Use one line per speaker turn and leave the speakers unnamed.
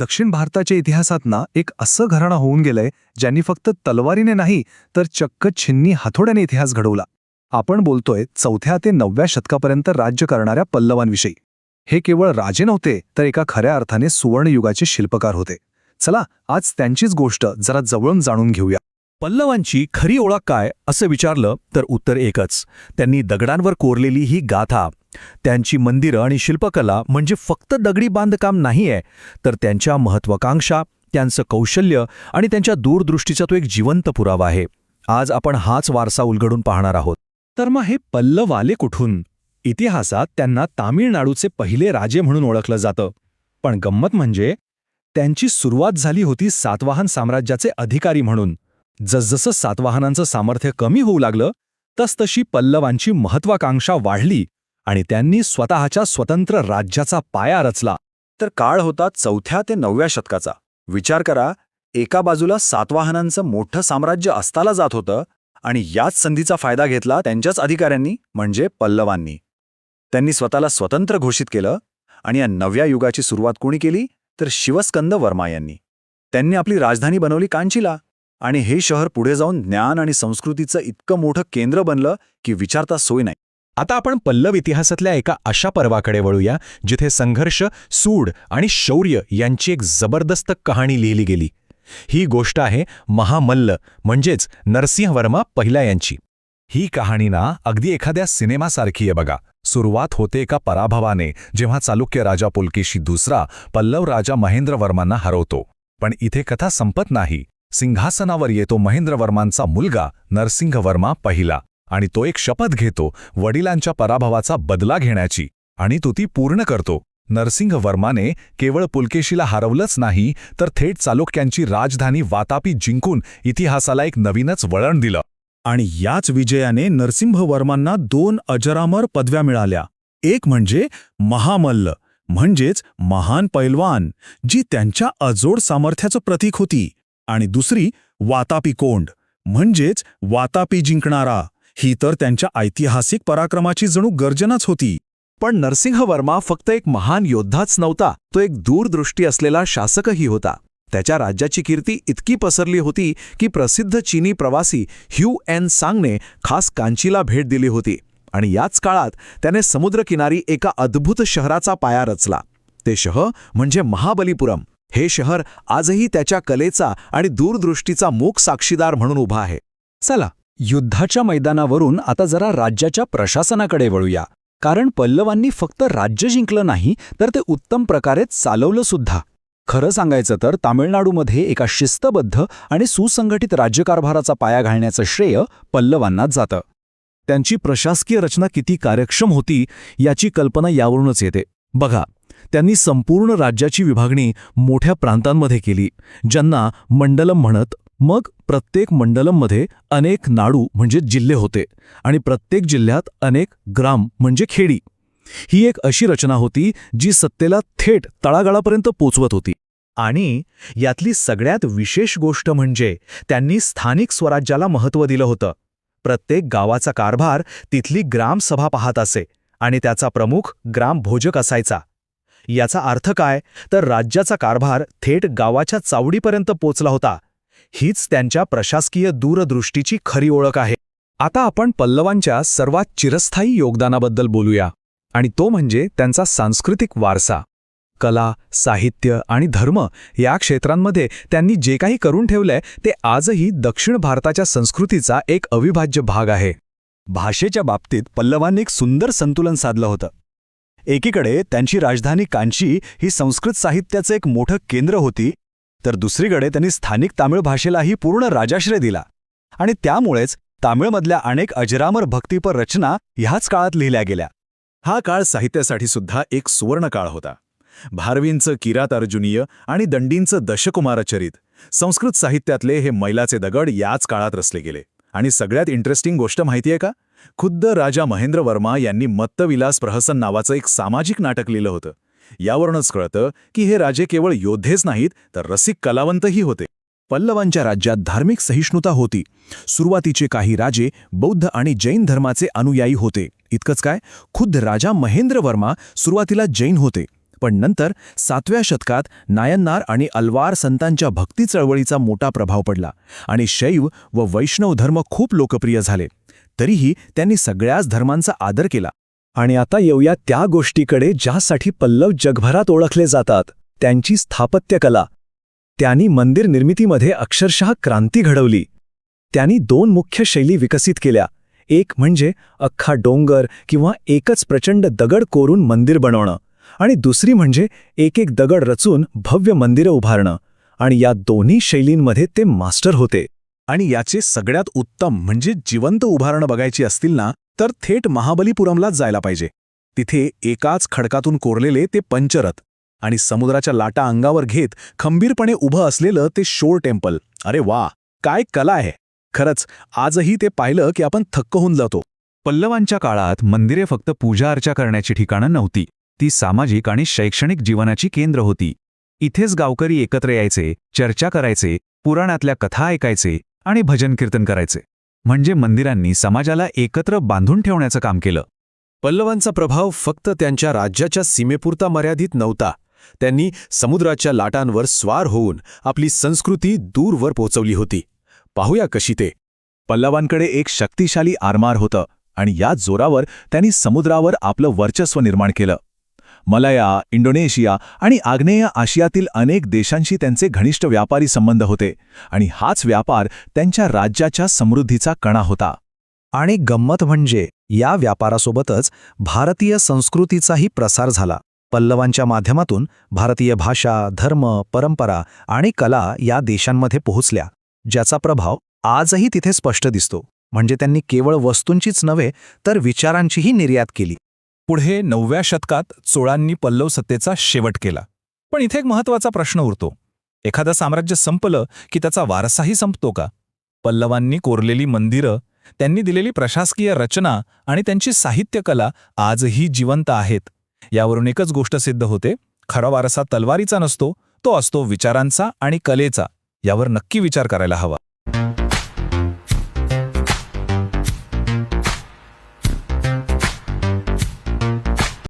दक्षिण भारताच्या इतिहासात ना एक असं घराणं होऊन गेलंय ज्यांनी फक्त तलवारीने नाही तर चक्क छिन्नी हातोड्याने इतिहास घडवला. आपण बोलतोय 4थ्या ते 9व्या शतकापर्यंत राज्य करणाऱ्या पल्लवांविषयी. हे केवळ राजे नव्हते तर एका खऱ्या अर्थाने सुवर्णयुगाचे शिल्पकार होते. चला आज त्यांचीच गोष्ट जरा जवळून जाणून घेऊया.
पल्लवांची खरी ओळख काय असं विचारलं तर उत्तर एकच. त्यांनी दगडांवर कोरलेली ही गाथा, त्यांची मंदिरं आणि शिल्पकला म्हणजे फक्त दगडी बांधकाम नाहीये, तर त्यांच्या महत्वाकांक्षा, त्यांचं कौशल्य आणि त्यांच्या दूरदृष्टीचा तो एक जिवंत पुरावा आहे. आज आपण हाच वारसा उलगडून पाहणार आहोत.
तर मग हे पल्लव आले कुठून? इतिहासात त्यांना तामिळनाडूचे पहिले राजे म्हणून ओळखलं जातं. पण गंमत म्हणजे त्यांची सुरुवात झाली होती सातवाहन साम्राज्याचे अधिकारी म्हणून. जसजसं सातवाहनांचं सामर्थ्य कमी होऊ लागलं तसतशी पल्लवांची महत्वाकांक्षा वाढली आणि त्यांनी स्वतःच्या स्वतंत्र राज्याचा पाया रचला. तर काळ होता 4थ्या ते 9व्या शतकाचा. विचार करा, एका बाजूला सातवाहनांचं मोठं साम्राज्य अस्ताला जात होतं आणि याच संधीचा फायदा घेतला त्यांच्याच अधिकाऱ्यांनी म्हणजे पल्लवांनी. त्यांनी स्वतःला स्वतंत्र घोषित केलं आणि या नव्या युगाची सुरुवात कोणी केली तर शिवस्कंद वर्मा यांनी. त्यांनी आपली राजधानी बनवली कांचीला आणि हे शहर पुढे जाऊन ज्ञान आणि संस्कृतीचं इतकं मोठं केंद्र बनलं की विचारता सोय नाही.
आता आपण पल्लव इतिहासातल्या एका अशा पर्वाकडे वळूया जिथे संघर्ष, सूड आणि शौर्य यांची एक जबरदस्त कहाणी लिहिली गेली. ही गोष्ट आहे महामल्ल म्हणजेच नरसिंहवर्मा पहिला यांची. ही कहाणी ना अगदी एखाद्या सिनेमासारखी आहे बघा. सुरुवात होते एका पराभवाने जेव्हा चालुक्य राजा पुलकेशी दुसरा पल्लव राजा महेंद्रवर्मांना हरवतो. पण इथे कथा संपत नाही. सिंहासनावर येतो महेंद्रवर्मांचा मुलगा नरसिंहवर्मा पहिला आणि तो एक शपथ घेतो वडिलांच्या पराभवाचा बदला घेण्याची, आणि तो ती पूर्ण करतो. नरसिंहवर्माने केवळ पुलकेशीला हरवलंच नाही तर थेट चालुक्यांची राजधानी वातापी जिंकून इतिहासाला एक नवीनच वळण दिलं.
आणि याच विजयाने नरसिंहवर्मांना 2 अजरामर पदव्या मिळाल्या. एक म्हणजे महामल्ल म्हणजेच महान पैलवान, जी त्यांच्या अजोड सामर्थ्याचं प्रतीक होती, आणि दुसरी वातापी कोंड म्हणजेच वातापी जिंकणारा. ही तर त्यांच्या ऐतिहासिक पराक्रमाची जणू गर्जनाच होती.
पण नरसिंहवर्मा फक्त एक महान योद्धाच नव्हता, तो एक दूरदृष्टी असलेला शासकही होता. त्याच्या राज्याची कीर्ती इतकी पसरली होती की प्रसिद्ध चीनी प्रवासी ह्यू एन सांगने खास कांचीला भेट दिली होती आणि याच काळात त्याने समुद्रकिनारी एका अद्भुत शहराचा पाया रचला. ते शहर म्हणजे महाबलीपुरम. हे शहर आजही त्याच्या कलेचा आणि दूरदृष्टीचा मूक साक्षीदार म्हणून उभा आहे.
चला युद्धाच्या मैदानावरून आता जरा राज्याच्या प्रशासनाकडे वळूया. कारण पल्लवांनी फक्त राज्य जिंकलं नाही तर ते उत्तम प्रकारे चालवलं सुद्धा. खरं सांगायचं तर तामिळनाडूमध्ये एका शिस्तबद्ध आणि सुसंघटित राज्यकारभाराचा पाया घालण्याचं श्रेय पल्लवांनाच जातं. त्यांची प्रशासकीय रचना किती कार्यक्षम होती याची कल्पना यावरूनच येते. बघा, त्यांनी संपूर्ण राज्याची विभागणी मोठ्या प्रांतांमध्ये केली, ज्यांना मंडलम म्हणत. मग प्रत्येक मंडलममध्ये अनेक नाडू म्हणजे जिल्हे होते आणि प्रत्येक जिल्ह्यात अनेक ग्राम म्हणजे खेडी. ही एक अशी रचना होती जी सत्तेला थेट तळागाळापर्यंत पोचवत होती. आणि यातली सगळ्यात विशेष गोष्ट म्हणजे त्यांनी स्थानिक स्वराज्याला महत्त्व दिलं होतं. प्रत्येक गावाचा कारभार तिथली ग्रामसभा पाहत असे आणि त्याचा प्रमुख ग्रामभोजक असायचा. याचा अर्थ काय तर राज्याचा कारभार थेट गावाच्या चावडीपर्यंत पोचला होता. हीच त्यांच्या प्रशासकीय दूरदृष्टीची खरी ओळख आहे. आता आपण पल्लवांच्या सर्वात चिरस्थायी योगदानाबद्दल बोलूया, आणि तो म्हणजे त्यांचा सांस्कृतिक वारसा. कला, साहित्य आणि धर्म या क्षेत्रांमध्ये त्यांनी जे काही करून ठेवलंय ते आजही दक्षिण भारताच्या संस्कृतीचा एक अविभाज्य भाग आहे. भाषेच्या बाबतीत पल्लवांनी एक सुंदर संतुलन साधलं होतं. एकीकडे त्यांची राजधानी कांची ही संस्कृत साहित्याचं एक मोठं केंद्र होती, तर दुसरीकडे त्यांनी स्थानिक तामिळ भाषेलाही पूर्ण राजाश्रय दिला आणि त्यामुळेच तामिळमधल्या अनेक अजरामर भक्तिपर रचना ह्याच काळात लिहिल्या गेल्या. हा काळ साहित्यासाठी सुद्धा एक सुवर्ण काळ होता. भारवींचं किरात अर्जुनीय आणि दंडींचं दशकुमारचरित, संस्कृत साहित्यातले हे मैलाचे दगड याच काळात रचले गेले. आणि सगळ्यात इंटरेस्टिंग गोष्ट माहितीये का? खुद्द राजा महेंद्रवर्मा यांनी मत्तविलास प्रहसन नावाचं एक सामाजिक नाटक लिहिलं होतं. यावरूनच कळतं की हे राजे केवळ योद्धेच नाहीत तर रसिक कलावंतही होते. पल्लवांच्या राज्यात धार्मिक सहिष्णुता होती. सुरुवातीचे काही राजे बौद्ध आणि जैन धर्माचे अनुयायी होते. इतकंच काय, खुद्द राजा महेंद्रवर्मा सुरुवातीला जैन होते,
पण नंतर 7व्या शतकात नायन्नार आणि अल्वार संतांच्या भक्ती चळवळीचा मोठा प्रभाव पडला आणि शैव व वैष्णव धर्म खूप लोकप्रिय झाले. तरीही त्यांनी सगळ्याच धर्मांचा आदर केला.
आणि आता येऊया त्या गोष्टीकडे ज्यासाठी पल्लव जगभरात ओळखले जातात, त्यांची स्थापत्यकला. त्यांनी मंदिर निर्मितीमध्ये अक्षरशः क्रांती घडवली. त्यांनी 2 मुख्य शैली विकसित केल्या. एक म्हणजे अख्खा डोंगर किंवा एकच प्रचंड दगड कोरून मंदिर बनवणं, आणि दुसरी म्हणजे एक दगड रचून भव्य मंदिरं उभारणं. आणि या दोन्ही शैलींमध्ये ते मास्टर होते.
आणि याचे सगळ्यात उत्तम म्हणजे जिवंत उभारणं बघायची असतील ना, तर थेट महाबलीपुरमलाच जायला पाहिजे. तिथे एकाच खडकातून कोरलेले ते पंचरथ आणि समुद्राच्या लाटा अंगावर घेत खंबीरपणे उभं असलेलं ते शोर टेम्पल. अरे वा, काय कला आहे! खरंच आजही ते पाहिलं की आपण थक्क होऊन जातो.
पल्लवांच्या काळात मंदिरे फक्त पूजा अर्चा करण्याची ठिकाणं नव्हती, ती सामाजिक आणि शैक्षणिक जीवनाची केंद्र होती. इथेच गावकरी एकत्र यायचे, चर्चा करायचे, पुराणातल्या कथा ऐकायचे आणि भजन कीर्तन करायचे. म्हणजे मंदिरांनी समाजाला एकत्र बांधून ठेवण्याचं काम केलं.
पल्लवांचा प्रभाव फक्त त्यांच्या राज्याच्या सीमेपुरता मर्यादित नव्हता. त्यांनी समुद्राच्या लाटांवर स्वार होऊन आपली संस्कृती दूरवर पोचवली होती. पाहूया कशी ते. पल्लवांकडे एक शक्तिशाली आरमार होतं आणि या जोरावर त्यांनी समुद्रावर आपलं वर्चस्व निर्माण केलं. मलया, इंडोनेशिया आणि आग्नेय आशियातील अनेक देशांशी त्यांचे घनिष्ठ व्यापारी संबंध होते आणि हाच व्यापार त्यांच्या राज्याच्या समृद्धीचा कणा होता.
आणि गंमत म्हणजे या व्यापारासोबतच भारतीय संस्कृतीचाही प्रसार झाला. पल्लवांच्या माध्यमातून भारतीय भाषा, धर्म, परंपरा आणि कला या देशांमध्ये पोहोचल्या, ज्याचा प्रभाव आजही तिथे स्पष्ट दिसतो. म्हणजे त्यांनी केवळ वस्तूंचीच नव्हे तर विचारांचीही निर्यात केली.
पुढे 9व्या शतकात चोळांनी पल्लव सत्तेचा शेवट केला. पण इथे एक महत्त्वाचा प्रश्न उरतो. एखादं साम्राज्य संपलं की त्याचा वारसाही संपतो का? पल्लवांनी कोरलेली मंदिरं, त्यांनी दिलेली प्रशासकीय रचना आणि त्यांची साहित्यकला आजही जिवंत आहेत. यावरून एकच गोष्ट सिद्ध होते, खरा वारसा तलवारीचा नसतो, तो असतो विचारांचा आणि कलेचा. यावर नक्की विचार करायला हवा.